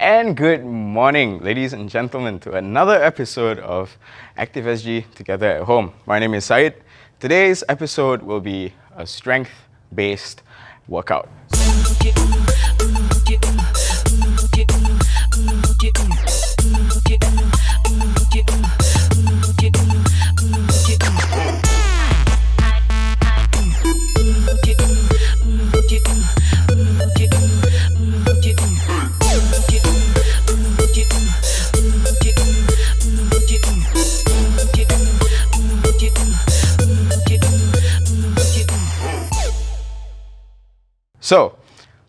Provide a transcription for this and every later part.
And good morning, ladies and gentlemen, to another episode of Active SG Together at Home. My name is Syed. Today's episode will be a strength-based workout. So,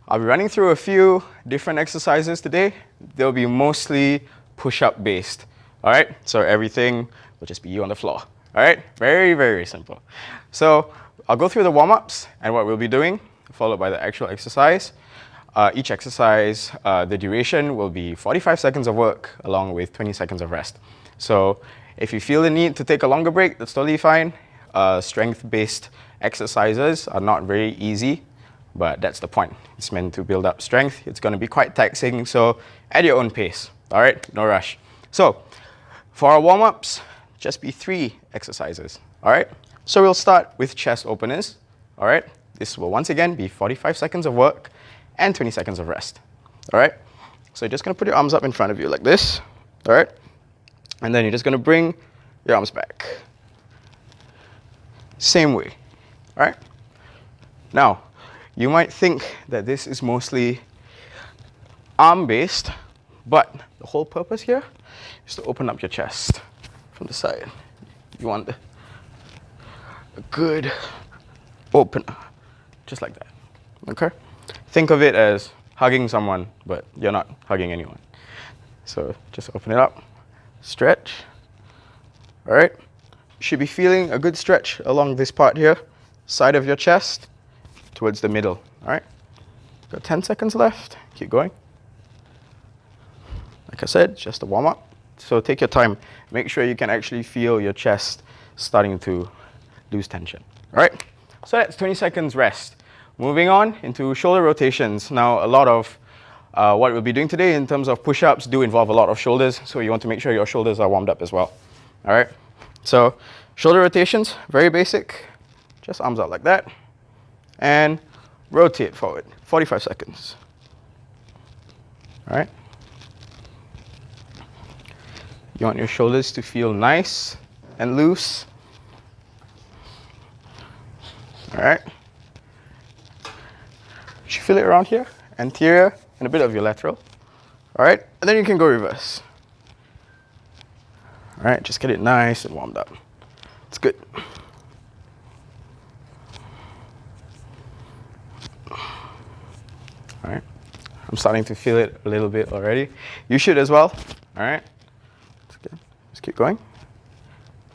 I'll be running through a few different exercises today. They'll be mostly push-up based. Alright, so everything will just be you on the floor. Alright, very, very simple. So, I'll go through the warm-ups and what we'll be doing, followed by the actual exercise. Each exercise, the duration will be 45 seconds of work along with 20 seconds of rest. So, if you feel the need to take a longer break, that's totally fine. Strength-based exercises are not very easy, but that's the point. It's meant to build up strength. It's going to be quite taxing, so at your own pace. All right, no rush. So for our warm-ups, just be 3 exercises. All right, so we'll start with chest openers. All right, this will once again be 45 seconds of work and 20 seconds of rest. All right, so you're just going to put your arms up in front of you like this. All right, and then you're just going to bring your arms back. Same way. All right, now you might think that this is mostly arm-based, but the whole purpose here is to open up your chest from the side. You want a good opener, just like that, okay? Think of it as hugging someone, but you're not hugging anyone. So just open it up, stretch, all right? You should be feeling a good stretch along this part here, side of your chest, towards the middle. All right, got 10 seconds left. Keep going. Like I said, just a warm up. So take your time. Make sure you can actually feel your chest starting to lose tension. All right, so that's 20 seconds rest. Moving on into shoulder rotations. Now, a lot of what we'll be doing today in terms of push-ups do involve a lot of shoulders, so you want to make sure your shoulders are warmed up as well. All right, so shoulder rotations, very basic. Just arms out like that. And rotate forward, 45 seconds. All right. You want your shoulders to feel nice and loose. All right. You should feel it around here, anterior, and a bit of your lateral. All right, and then you can go reverse. All right, just get it nice and warmed up. It's good. All right, I'm starting to feel it a little bit already. You should as well. All right, let's keep going.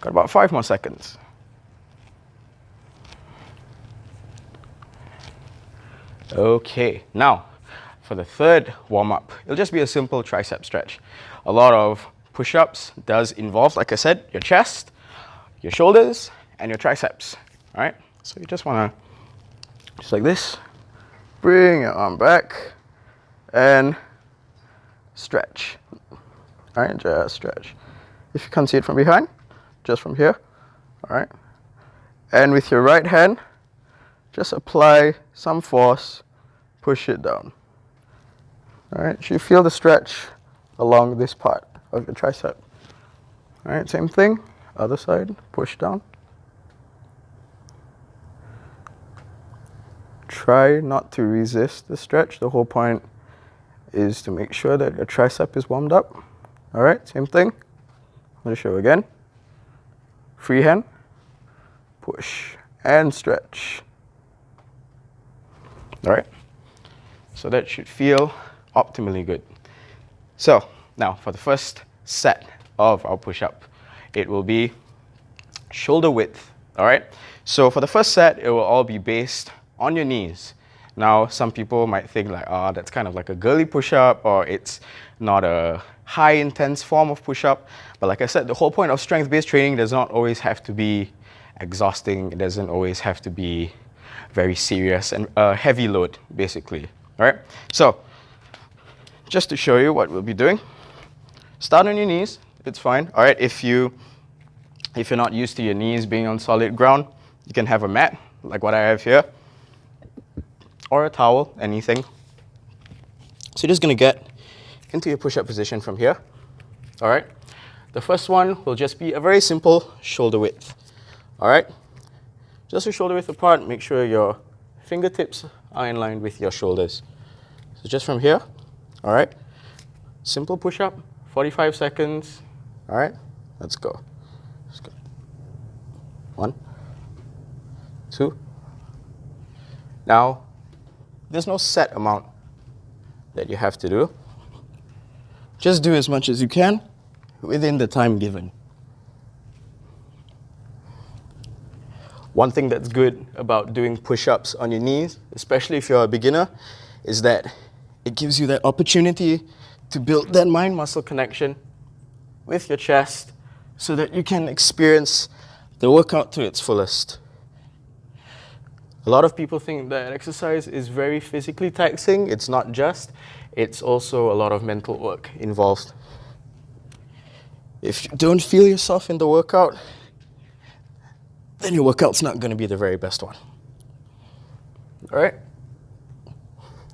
Got about 5 more seconds. Okay, now for the third warm-up, it'll just be a simple tricep stretch. A lot of push-ups does involve, like I said, your chest, your shoulders, and your triceps. All right, so you just want to, just like this, bring your arm back and stretch. All right, just stretch. If you can't see it from behind, just from here. All right, and with your right hand, just apply some force, push it down. All right, so you feel the stretch along this part of your tricep. All right, same thing, other side, push down. Try not to resist the stretch. The whole point is to make sure that your tricep is warmed up. All right, same thing. I'm going to show again. Free hand, push, and stretch. All right, so that should feel optimally good. So now for the first set of our push-up, it will be shoulder width. All right, so for the first set, it will all be based on your knees. Now, some people might think like, oh, that's kind of like a girly push-up, or it's not a high intense form of push-up. But like I said, the whole point of strength-based training does not always have to be exhausting. It doesn't always have to be very serious and heavy load, basically. All right, so just to show you what we'll be doing, start on your knees. It's fine. All right, if you're not used to your knees being on solid ground, you can have a mat, like what I have here, or a towel, anything. So you're just going to get into your push-up position from here. All right. The first one will just be a very simple shoulder width. All right. Just a shoulder width apart. Make sure your fingertips are in line with your shoulders. So just from here. All right. Simple push-up. 45 seconds. All right. Let's go. Let's go. 1, 2. Now, there's no set amount that you have to do. Just do as much as you can within the time given. One thing that's good about doing push-ups on your knees, especially if you're a beginner, is that it gives you that opportunity to build that mind-muscle connection with your chest so that you can experience the workout to its fullest. A lot of people think that exercise is very physically taxing. It's not just. It's also a lot of mental work involved. If you don't feel yourself in the workout, then your workout's not going to be the very best one. All right?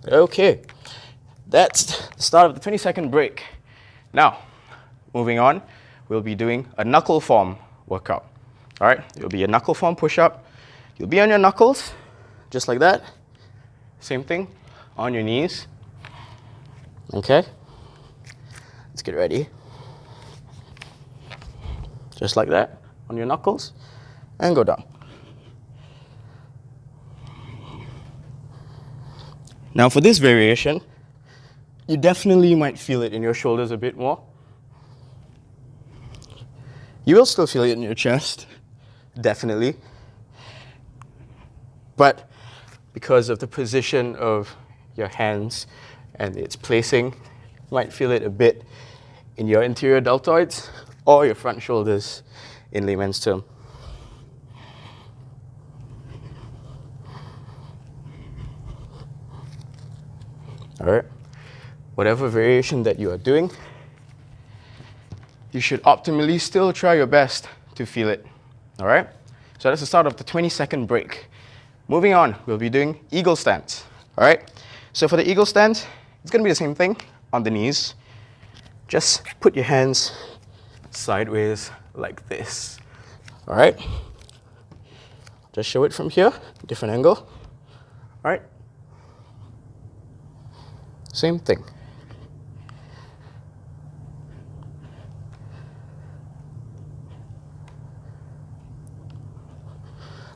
Okay. That's the start of the 20-second break. Now, moving on, we'll be doing a knuckle form workout. All right? It'll be a knuckle form push-up. You'll be on your knuckles, just like that. Same thing, on your knees. Okay? Let's get ready. Just like that, on your knuckles, and go down. Now for this variation, you definitely might feel it in your shoulders a bit more. You will still feel it in your chest, definitely. But because of the position of your hands and its placing, you might feel it a bit in your inferior deltoids or your front shoulders in layman's term. All right. Whatever variation that you are doing, you should optimally still try your best to feel it. All right? So that's the start of the 20-second break. Moving on, we'll be doing eagle stance. All right? So for the eagle stance, it's going to be the same thing on the knees. Just put your hands sideways like this. All right? Just show it from here, different angle. All right? Same thing.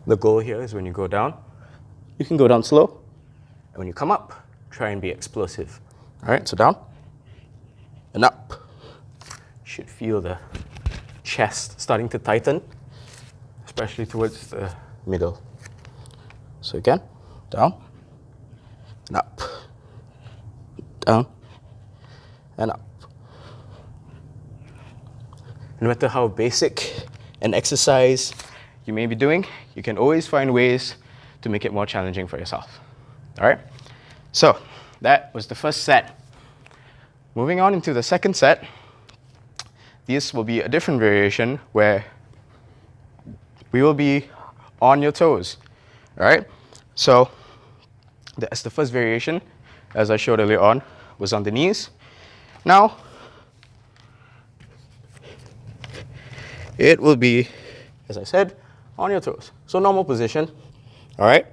The goal here is when you go down, you can go down slow. And when you come up, try and be explosive. All right, so down and up. You should feel the chest starting to tighten, especially towards the middle. So again, down and up. Down and up. No matter how basic an exercise you may be doing, you can always find ways to make it more challenging for yourself. All right? So that was the first set. Moving on into the second set, this will be a different variation where we will be on your toes. All right? So that's the first variation, as I showed earlier on, was on the knees. Now, it will be, as I said, on your toes. So normal position, all right?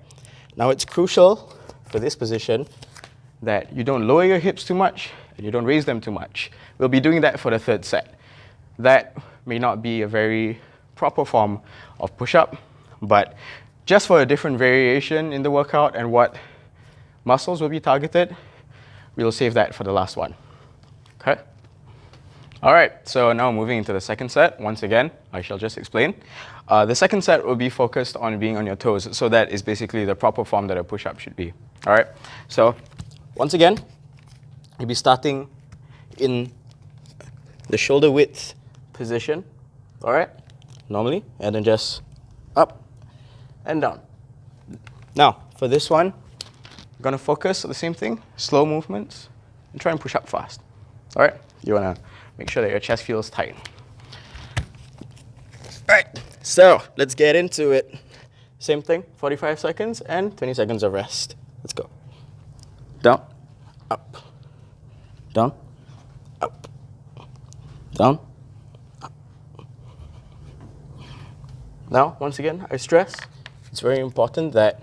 Now it's crucial for this position that you don't lower your hips too much and you don't raise them too much. We'll be doing that for the third set. That may not be a very proper form of push-up, but just for a different variation in the workout and what muscles will be targeted, we'll save that for the last one, okay? All right, so now moving into the second set. Once again, I shall just explain. The second set will be focused on being on your toes. So that is basically the proper form that a push-up should be. All right, so once again, you'll be starting in the shoulder width position, all right, normally, and then just up and down. Now, for this one, I'm gonna focus on the same thing, slow movements, and try and push up fast. All right? You want to make sure that your chest feels tight. All right, so let's get into it. Same thing, 45 seconds and 20 seconds of rest. Let's go. Down, up, down, up, down, up. Now, once again, I stress, it's very important that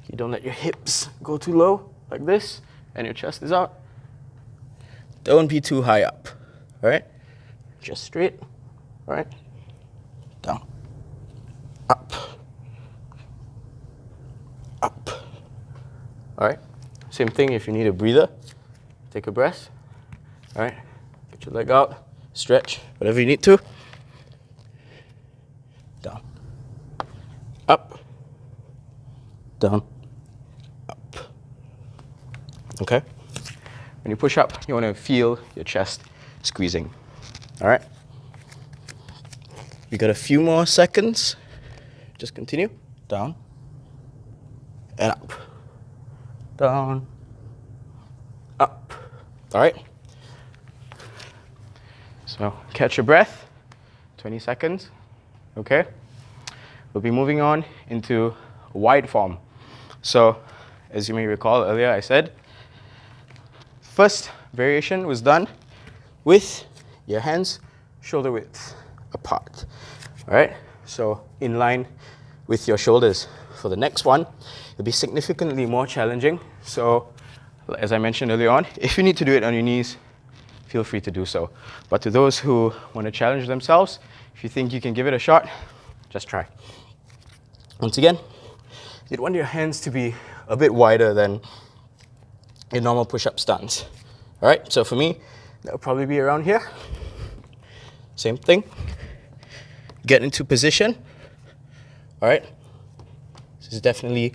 you don't let your hips go too low, like this, and your chest is out. Don't be too high up, all right? Just straight, all right? Down, up, up. All right, same thing if you need a breather. Take a breath, all right? Get your leg out, stretch, whatever you need to. Down, up, down, up. Okay? When you push up, you want to feel your chest squeezing, all right? We got a few more seconds. Just continue. Down and up. Down, up. All right? So catch your breath. 20 seconds. Okay? We'll be moving on into wide form. So as you may recall earlier, I said, first variation was done with your hands shoulder width apart. All right, so in line with your shoulders. For the next one, it'll be significantly more challenging. So as I mentioned earlier on, if you need to do it on your knees, feel free to do so. But to those who want to challenge themselves, if you think you can give it a shot, just try. Once again, you'd want your hands to be a bit wider than your normal push-up stance. All right, so for me, that would probably be around here. Same thing. Get into position. All right. This is definitely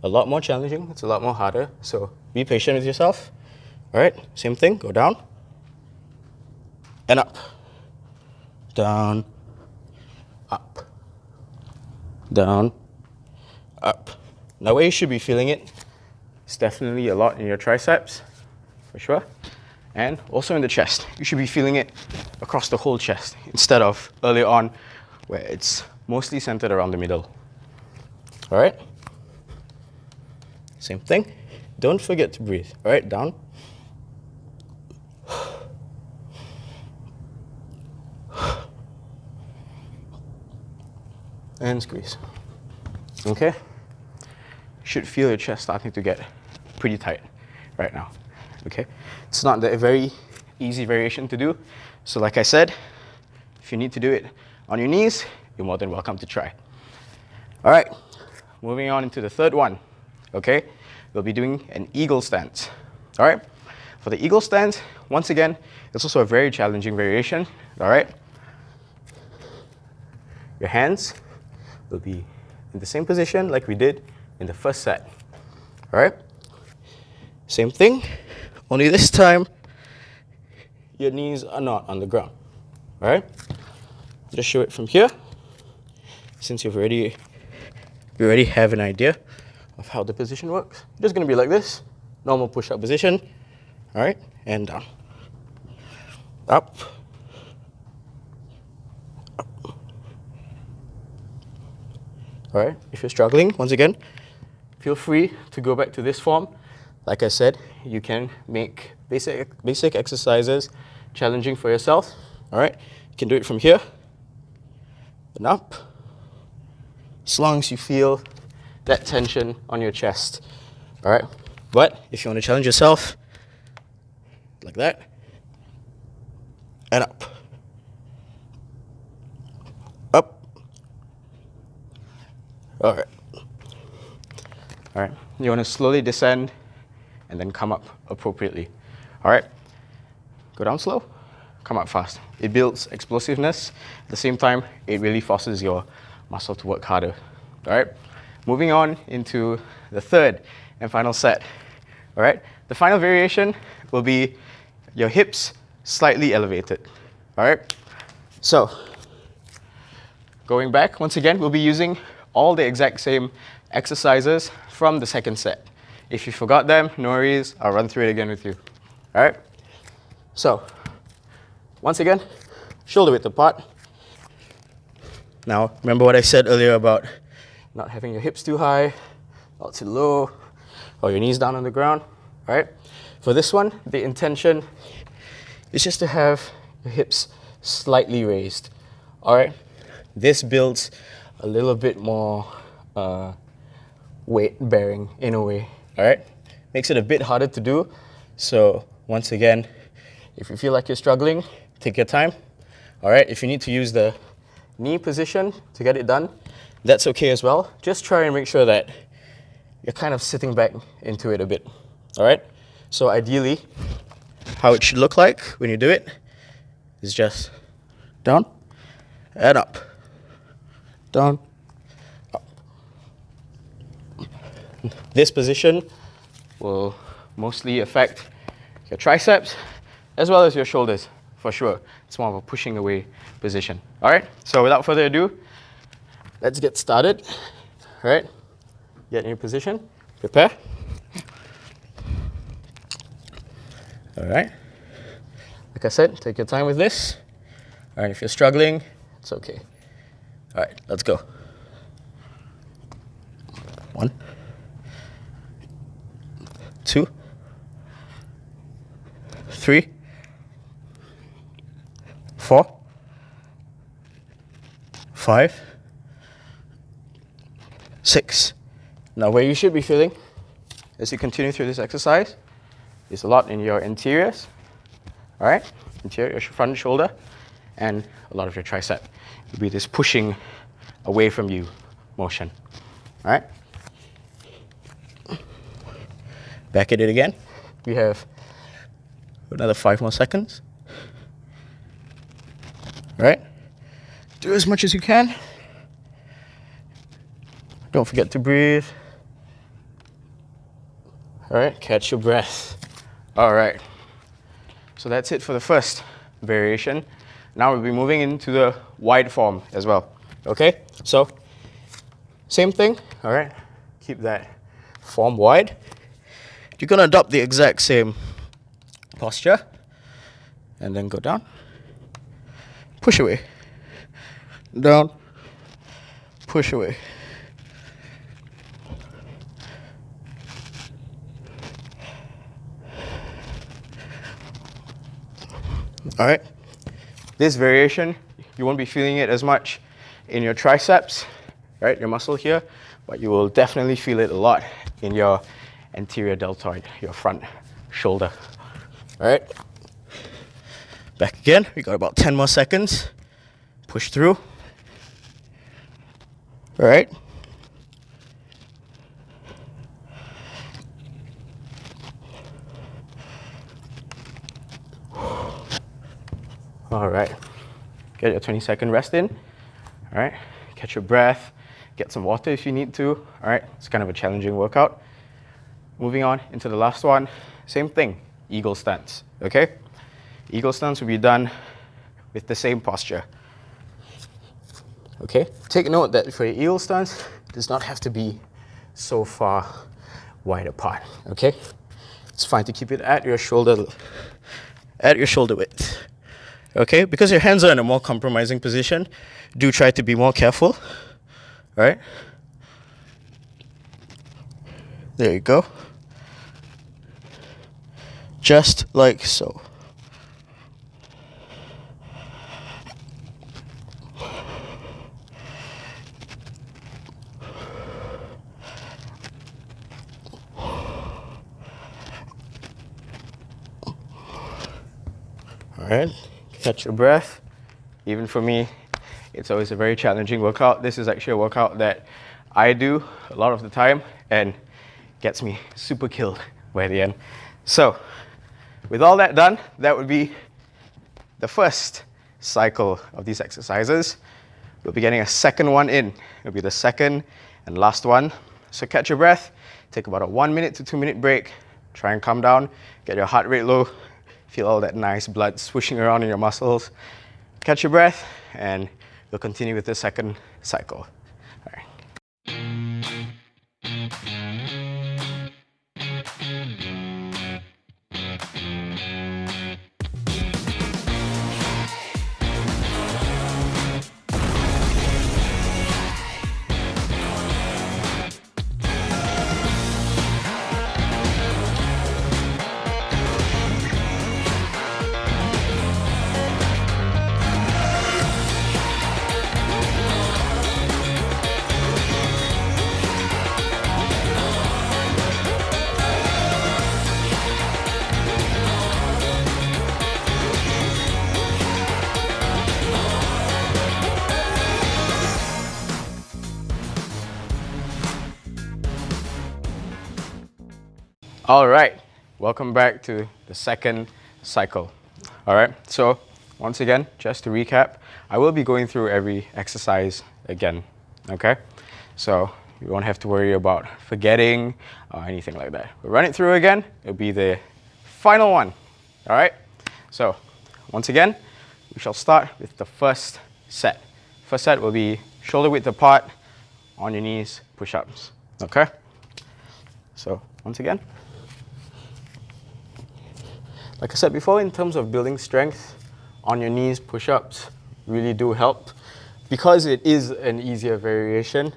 a lot more challenging. It's a lot more harder. So be patient with yourself. All right. Same thing. Go down and up. Down, up, down, up. Now where you should be feeling it, it's definitely a lot in your triceps, for sure. And also in the chest. You should be feeling it across the whole chest instead of earlier on where it's mostly centered around the middle. All right? Same thing. Don't forget to breathe. All right, down. And squeeze. Okay? You should feel your chest starting to get pretty tight right now. Okay? It's not a very easy variation to do. So like I said, if you need to do it on your knees, you're more than welcome to try. All right, moving on into the third one. Okay? We'll be doing an eagle stance. All right? For the eagle stance, once again, it's also a very challenging variation. All right? Your hands will be in the same position like we did in the first set. All right? Same thing, only this time, your knees are not on the ground. All right? Just show it from here, since you already have an idea of how the position works. You're just going to be like this, normal push-up position. All right? And down. Up. Up. All right? If you're struggling, once again, feel free to go back to this form. Like I said, you can make basic exercises challenging for yourself. All right? You can do it from here and up, as long as you feel that tension on your chest. All right? But if you want to challenge yourself, like that, and up. Up. All right. All right. You want to slowly descend and then come up appropriately. All right? Go down slow, come up fast. It builds explosiveness. At the same time, it really forces your muscle to work harder. All right? Moving on into the third and final set. All right? The final variation will be your hips slightly elevated. All right? So, going back, once again, we'll be using all the exact same exercises from the second set. If you forgot them, no worries, I'll run through it again with you. All right? So, once again, shoulder width apart. Now, remember what I said earlier about not having your hips too high, not too low, or your knees down on the ground, all right? For this one, the intention is just to have your hips slightly raised, all right? This builds a little bit more weight bearing in a way, all right? Makes it a bit harder to do. So once again, if you feel like you're struggling, take your time, all right? If you need to use the knee position to get it done, that's okay as well. Just try and make sure that you're kind of sitting back into it a bit, all right? So ideally, how it should look like when you do it is just down and up, down, up. This position will mostly affect your triceps as well as your shoulders, for sure. It's more of a pushing away position. All right, so without further ado, let's get started. All right, get in your position, prepare. All right, like I said, take your time with this. All right, if you're struggling, it's okay. All right, let's go. 1, 2, 3, 4, 5, 6. Now where you should be feeling as you continue through this exercise is a lot in your interiors, all right? Interior, your front shoulder, and a lot of your tricep. It'll be this pushing away from you motion, all right? Back at it again. We have another 5 more seconds. All right? Do as much as you can. Don't forget to breathe. All right, catch your breath. All right. So that's it for the first variation. Now we'll be moving into the wide form as well. Okay? So, same thing, all right? Keep that form wide. You're gonna adopt the exact same posture and then go down, push away, down, push away. All right, this variation, you won't be feeling it as much in your triceps, right, your muscle here, but you will definitely feel it a lot in your anterior deltoid, your front shoulder. All right, back again. We got about 10 more seconds. Push through. All right. All right. Get your 20-second rest in. All right. Catch your breath. Get some water if you need to. All right. It's kind of a challenging workout. Moving on into the last one. Same thing. Eagle stance. Okay. Eagle stance will be done with the same posture. Okay. Take note that for your eagle stance, it does not have to be so far wide apart. Okay. It's fine to keep it at your shoulder width. Okay, because your hands are in a more compromising position, do try to be more careful. All right. There you go. Just like so. All right. Catch your breath. Even for me, it's always a very challenging workout. This is actually a workout that I do a lot of the time and gets me super killed by the end. So, with all that done, that would be the first cycle of these exercises. We'll be getting a second one in. It'll be the second and last one. So catch your breath, take about a 1 minute to 2 minute break, try and calm down, get your heart rate low, feel all that nice blood swishing around in your muscles. Catch your breath, and we'll continue with the second cycle. All right. All right, welcome back to the second cycle. All right, so once again, just to recap, I will be going through every exercise again, okay? So you won't have to worry about forgetting or anything like that. We'll run it through again, it'll be the final one, all right? So once again, we shall start with the first set. First set will be shoulder width apart, on your knees, push-ups, okay? So once again, like I said before, in terms of building strength, on your knees push-ups really do help. Because it is an easier variation,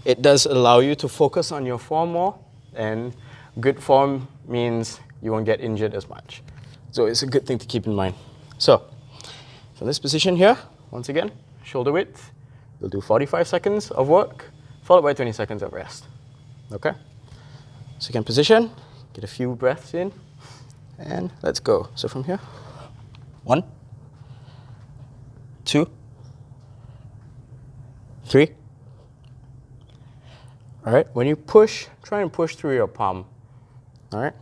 it does allow you to focus on your form more, and good form means you won't get injured as much. So it's a good thing to keep in mind. So, for this position here, once again, shoulder width, we'll do 45 seconds of work, followed by 20 seconds of rest. Okay? Second position, get a few breaths in. And let's go. So from here, 1, 2, 3. All right, when you push, try and push through your palm. All right.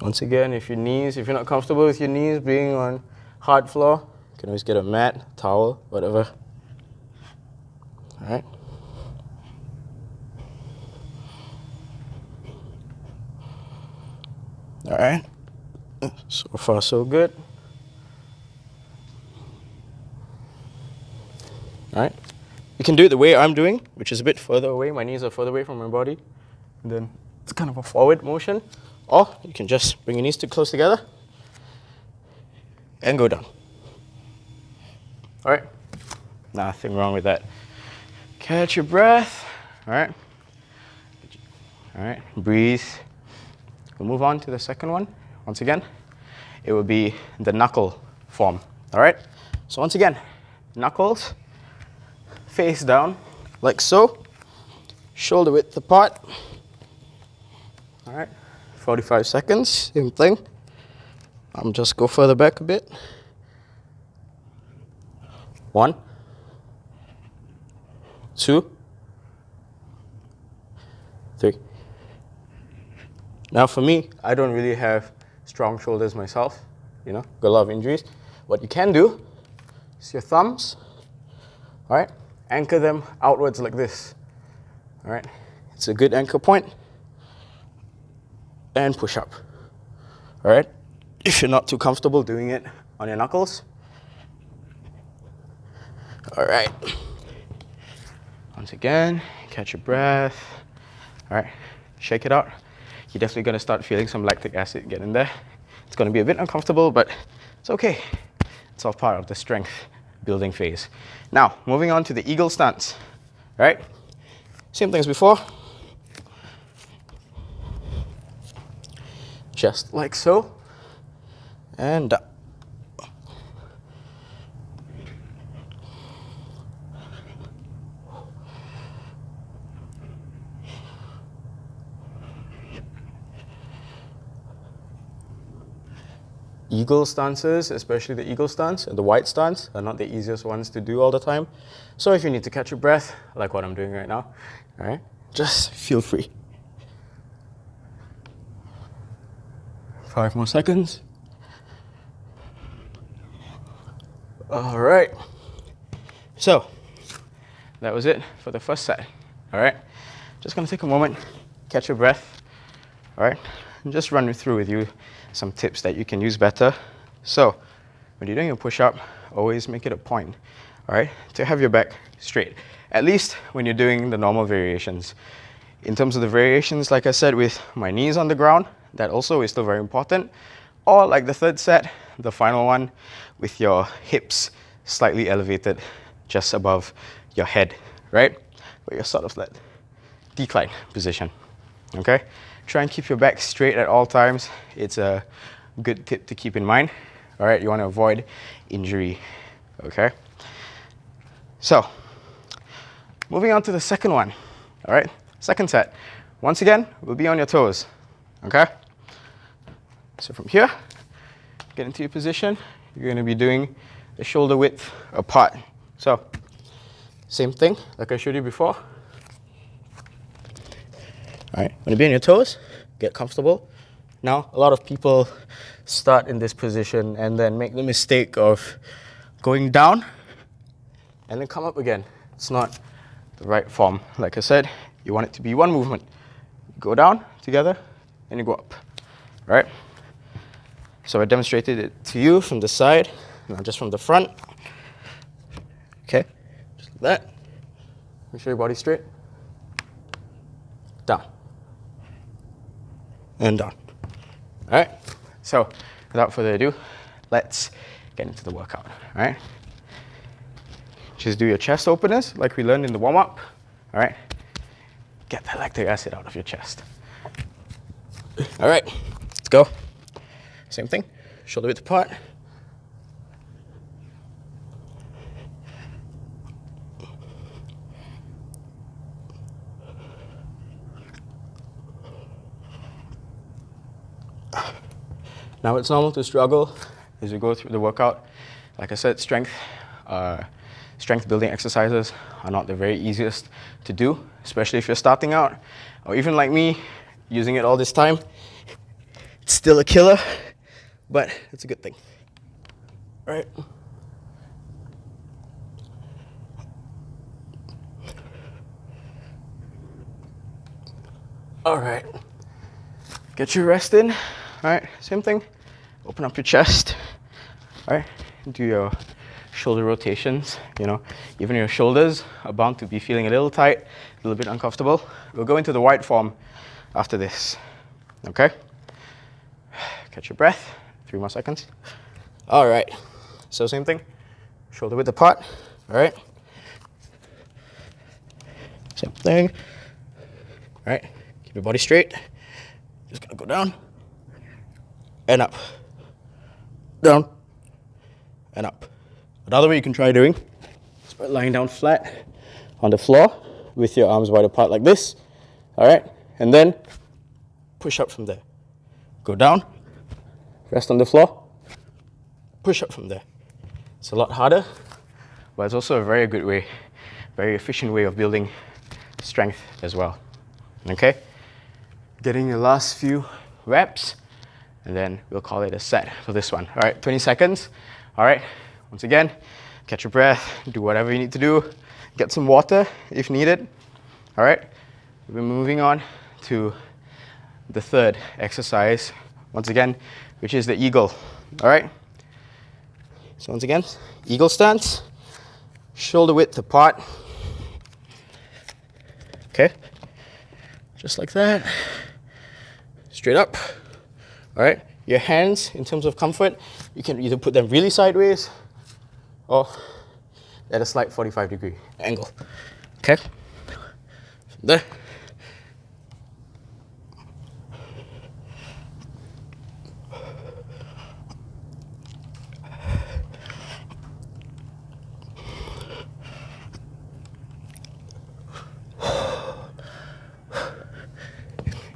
Once again, if you're not comfortable with your knees being on hard floor, you can always get a mat, towel, whatever. All right. All right, so far so good. All right, you can do it the way I'm doing, which is a bit further away. My knees are further away from my body. And then it's kind of a forward motion. Or you can just bring your knees too close together and go down. All right, nothing wrong with that. Catch your breath. All right, breathe. We'll move on to the second one. Once again, it will be the knuckle form. All right? So once again, knuckles face down like so, shoulder width apart. All right, 45 seconds, same thing. Just go further back a bit. 1, 2, 3. Now for me, I don't really have strong shoulders myself, got a lot of injuries. What you can do is your thumbs, all right, anchor them outwards like this, all right? It's a good anchor point, and push up, all right? If you're not too comfortable doing it on your knuckles, all right. Once again, catch your breath, all right, shake it out. You're definitely going to start feeling some lactic acid get in there. It's going to be a bit uncomfortable, but it's okay. It's all part of the strength building phase. Now, moving on to the eagle stance, right? Same thing as before. Just like so, and up. Eagle stances, especially the eagle stance and the wide stance, are not the easiest ones to do all the time. So if you need to catch your breath, like what I'm doing right now, all right, just feel free. 5 more seconds. All right. So that was it for the first set. All right. Just gonna take a moment, catch your breath. All right, and just run through with you some tips that you can use better. So when you're doing a push-up, always make it a point, all right, to have your back straight, at least when you're doing the normal variations. In terms of the variations, like I said, with my knees on the ground, that also is still very important. Or like the third set, the final one, with your hips slightly elevated just above your head, right? Where you're sort of that decline position, okay? Try and keep your back straight at all times. It's a good tip to keep in mind. All right, you want to avoid injury, okay? So, moving on to the second one, all right? Second set. Once again, we'll be on your toes, okay? So from here, get into your position. You're going to be doing the shoulder width apart. So, Same thing, like I showed you before. All right, when you be on your toes, get comfortable. Now, a lot of people start in this position and then make the mistake of going down and then come up again. It's not the right form. Like I said, you want it to be one movement. Go down together and you go up, right? So I demonstrated it to you from the side, now just from the front. Okay, just like that. Make sure your body's straight. Down. And down. All right, so without further ado, let's get into the workout, all right? Just do your chest openers like we learned in the warm-up, all right? Get that lactic acid out of your chest. All right, let's go. Same thing, shoulder width apart. Now it's normal to struggle as you go through the workout. Like I said, strength building exercises are not the very easiest to do, especially if you're starting out, or even like me, using it all this time. It's still a killer, but it's a good thing. All right. All right. Get your rest in. All right, same thing. Open up your chest. All right, do your shoulder rotations. You know, even your shoulders are bound to be feeling a little tight, a little bit uncomfortable. We'll go into the wide form after this. Okay? Catch your breath. 3 more seconds. All right. So same thing. Shoulder width apart. All right. Same thing. All right. Keep your body straight. Just gotta go down and up, down and up. Another way you can try doing is by lying down flat on the floor with your arms wide apart like this. All right, and then push up from there. Go down, rest on the floor, push up from there. It's a lot harder, but it's also a very good way, very efficient way of building strength as well. Okay? Getting your last few reps, and then we'll call it a set for this one. All right, 20 seconds. All right, once again, catch your breath, do whatever you need to do, get some water if needed. All right, we're moving on to the third exercise, once again, which is the eagle. All right, so once again, eagle stance, shoulder width apart. Okay, just like that. Straight up. All right, your hands, in terms of comfort, you can either put them really sideways or at a slight 45-degree angle. Okay, from there.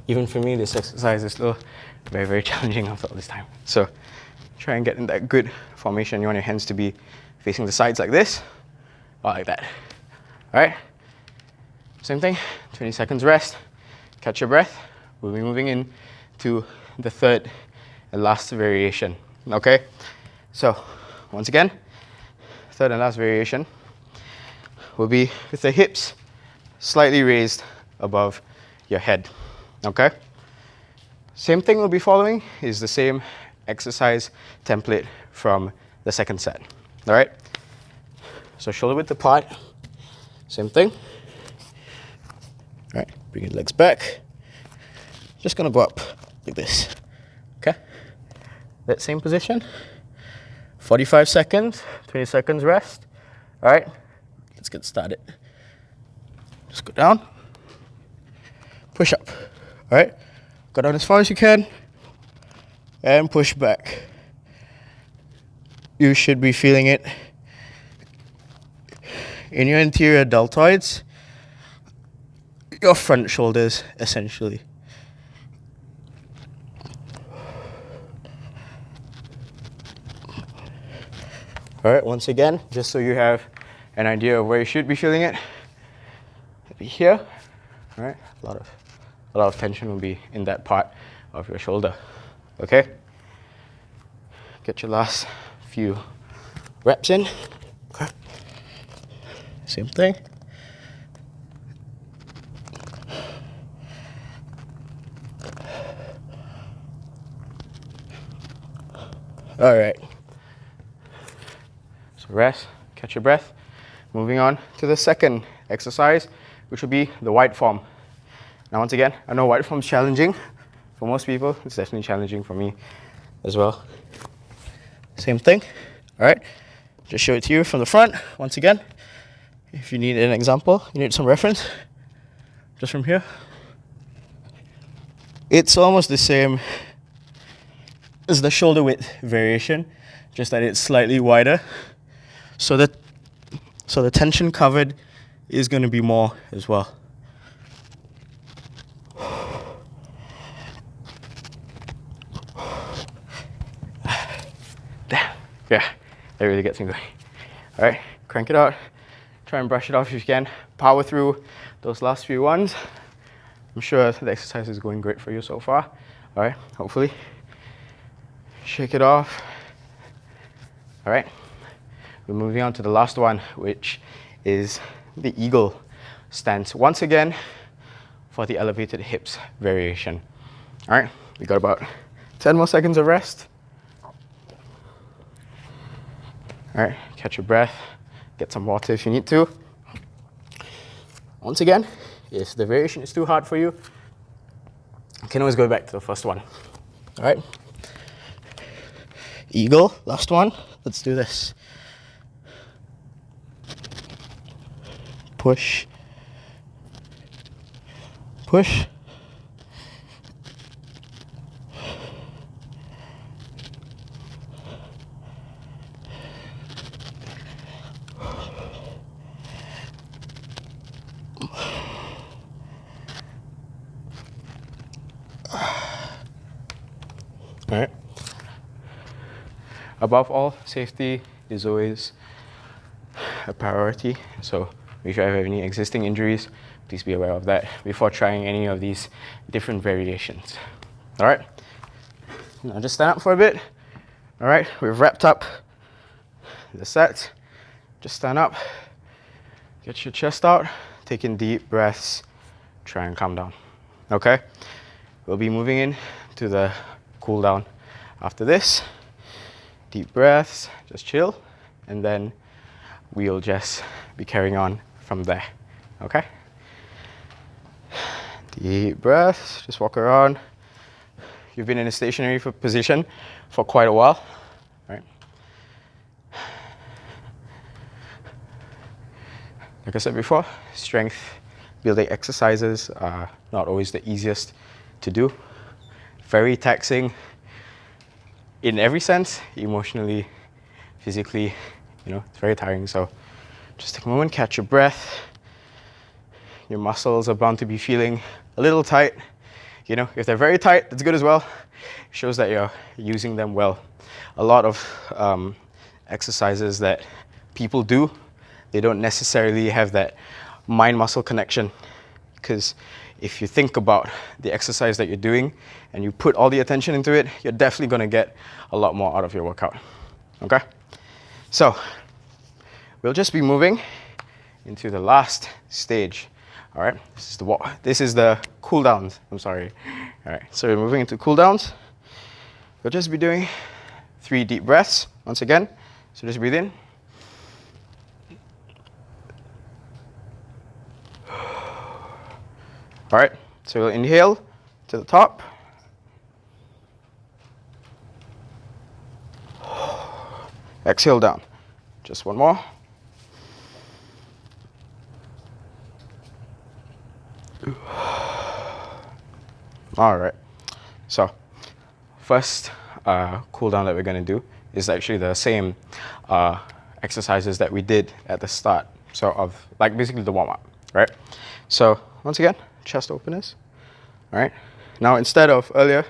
Even for me, this exercise is still very, very challenging after all this time. So try and get in that good formation. You want your hands to be facing the sides like this, or like that. All right, same thing, 20 seconds rest, catch your breath. We'll be moving in to the third and last variation, okay? So once again, third and last variation will be with the hips slightly raised above your head. Okay? Same thing we'll be following is the same exercise template from the second set. All right? So shoulder width apart, same thing. All right, bring your legs back. Just gonna go up like this. Okay? That same position. 45 seconds, 20 seconds rest. All right? Let's get started. Just go down, push up. All right, go down as far as you can and push back. You should be feeling it in your anterior deltoids, your front shoulders essentially. All right, once again, just so you have an idea of where you should be feeling it. It'll be here, all right? A lot of tension will be in that part of your shoulder, okay? Get your last few reps in. Okay. Same thing. All right. So rest, catch your breath. Moving on to the second exercise, which will be the wide form. Now, once again, I know wide form is challenging for most people. It's definitely challenging for me as well. Same thing. All right. Just show it to you from the front. Once again, if you need an example, you need some reference, just from here. It's almost the same as the shoulder width variation, just that it's slightly wider. So the tension covered is going to be more as well. Damn. Yeah, that really gets me going. All right, crank it out. Try and brush it off if you can. Power through those last few ones. I'm sure the exercise is going great for you so far. All right, hopefully. Shake it off. All right, we're moving on to the last one, which is the eagle stance. Once again, for the elevated hips variation. All right, we got about 10 more seconds of rest. All right, catch your breath, get some water if you need to. Once again, if the variation is too hard for you, you can always go back to the first one. All right, eagle, last one. Let's do this. Push, push. All right. Above all, safety is always a priority. So if you have any existing injuries, please be aware of that before trying any of these different variations. All right. Now just stand up for a bit. All right. We've wrapped up the set. Just stand up. Get your chest out. Take in deep breaths. Try and calm down. Okay. We'll be moving in to the cool down after this. Deep breaths, just chill, and then we'll just be carrying on from there, okay? Deep breaths, just walk around. You've been in a stationary position for quite a while, right? Like I said before, strength building exercises are not always the easiest to do. Very taxing in every sense, emotionally, physically, it's very tiring. So just take a moment, catch your breath. Your muscles are bound to be feeling a little tight. If they're very tight, that's good as well. It shows that you're using them well. A lot of exercises that people do, they don't necessarily have that mind-muscle connection, because if you think about the exercise that you're doing and you put all the attention into it, you're definitely going to get a lot more out of your workout. Okay? So we'll just be moving into the last stage. All right? This is the cool downs. I'm sorry. All right. So we're moving into cool downs. We'll just be doing 3 deep breaths once again. So just breathe in. All right, so we'll inhale to the top. Exhale down. Just one more. All right, so first cool down that we're going to do is actually the same exercises that we did at the start. So basically the warm-up, right? So once again, chest openers. All right. Now instead of earlier,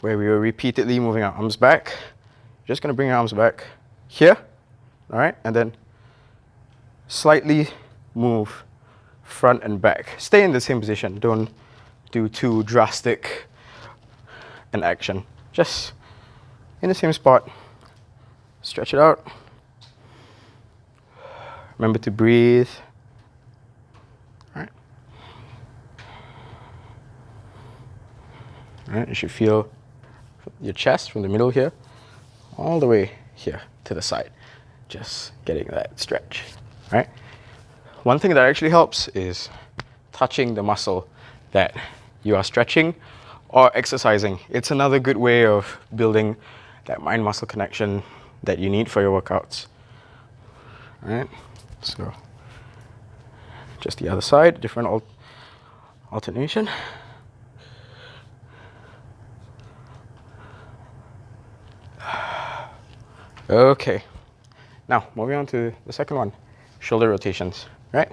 where we were repeatedly moving our arms back, you're just going to bring your arms back here. All right, and then slightly move front and back. Stay in the same position. Don't do too drastic an action. Just in the same spot. Stretch it out. Remember to breathe. All right. All right, you should feel your chest from the middle here all the way here to the side. Just getting that stretch. All right. One thing that actually helps is touching the muscle that you are stretching or exercising. It's another good way of building that mind-muscle connection that you need for your workouts. All right. So just the other side, different alternation. Okay, now moving on to the second one, shoulder rotations, right?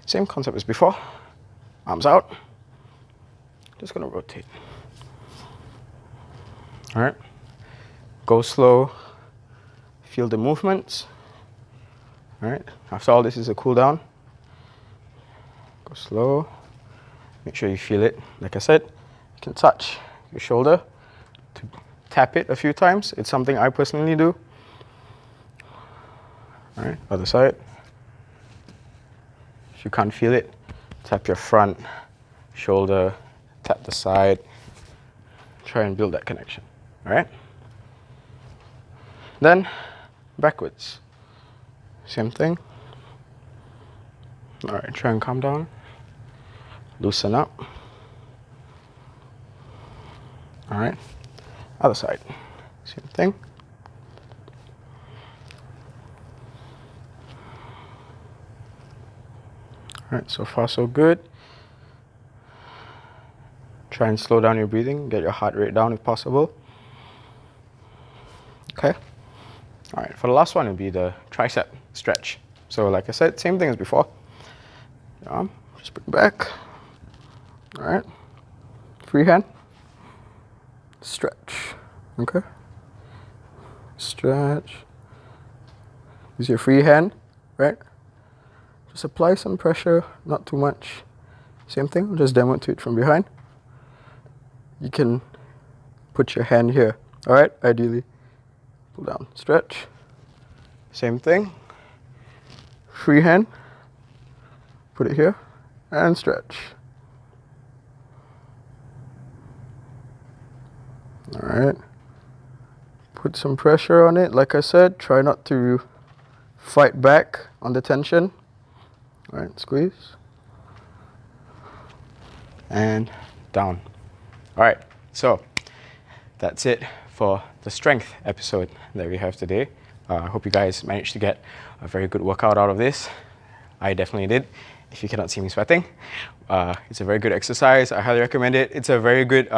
Same concept as before, arms out, just gonna rotate. All right, go slow, feel the movements. All right, after all this is a cool down. Go slow, make sure you feel it. Like I said, you can touch your shoulder to tap it a few times. It's something I personally do. All right, other side. If you can't feel it, tap your front shoulder, tap the side. Try and build that connection. All right. Then backwards. Same thing. All right, try and calm down. Loosen up. All right, other side. Same thing. All right, so far so good. Try and slow down your breathing, get your heart rate down if possible. Okay. All right, for the last one, it'll be the tricep stretch. So like I said, same thing as before. Arm, just bring back. All right, free hand, stretch, okay. Stretch, use your free hand, right? Just apply some pressure, not too much. Same thing, I'll just demo it from behind. You can put your hand here, all right, ideally. Pull down, stretch. Same thing, free hand, put it here, and stretch. All right, put some pressure on it. Like I said, try not to fight back on the tension. All right, squeeze. And down. All right, so that's it for the strength episode that we have today. I hope you guys managed to get a very good workout out of this. I definitely did, if you cannot see me sweating. It's a very good exercise. I highly recommend it. It's a very good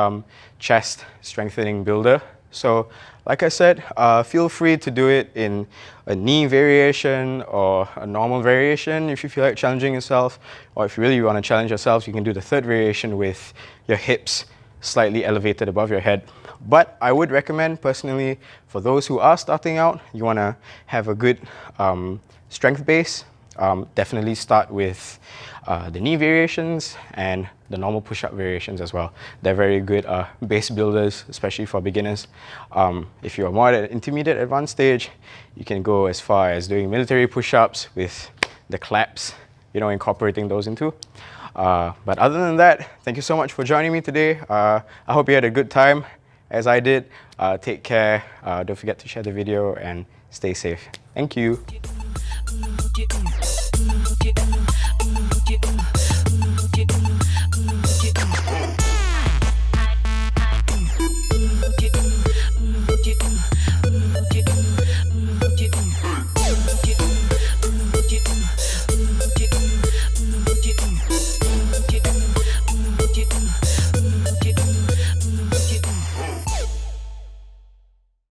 chest strengthening builder. So like I said, feel free to do it in a knee variation or a normal variation if you feel like challenging yourself, or if you really want to challenge yourself, you can do the third variation with your hips slightly elevated above your head. But I would recommend personally, for those who are starting out, you want to have a good strength base. Definitely start with the knee variations and the normal push-up variations as well. They're very good base builders, especially for beginners. If you're more at an intermediate advanced stage, you can go as far as doing military push-ups with the claps, you know, incorporating those into. But other than that, thank you so much for joining me today. I hope you had a good time, as I did. Take care. Don't forget to share the video and stay safe. Thank you.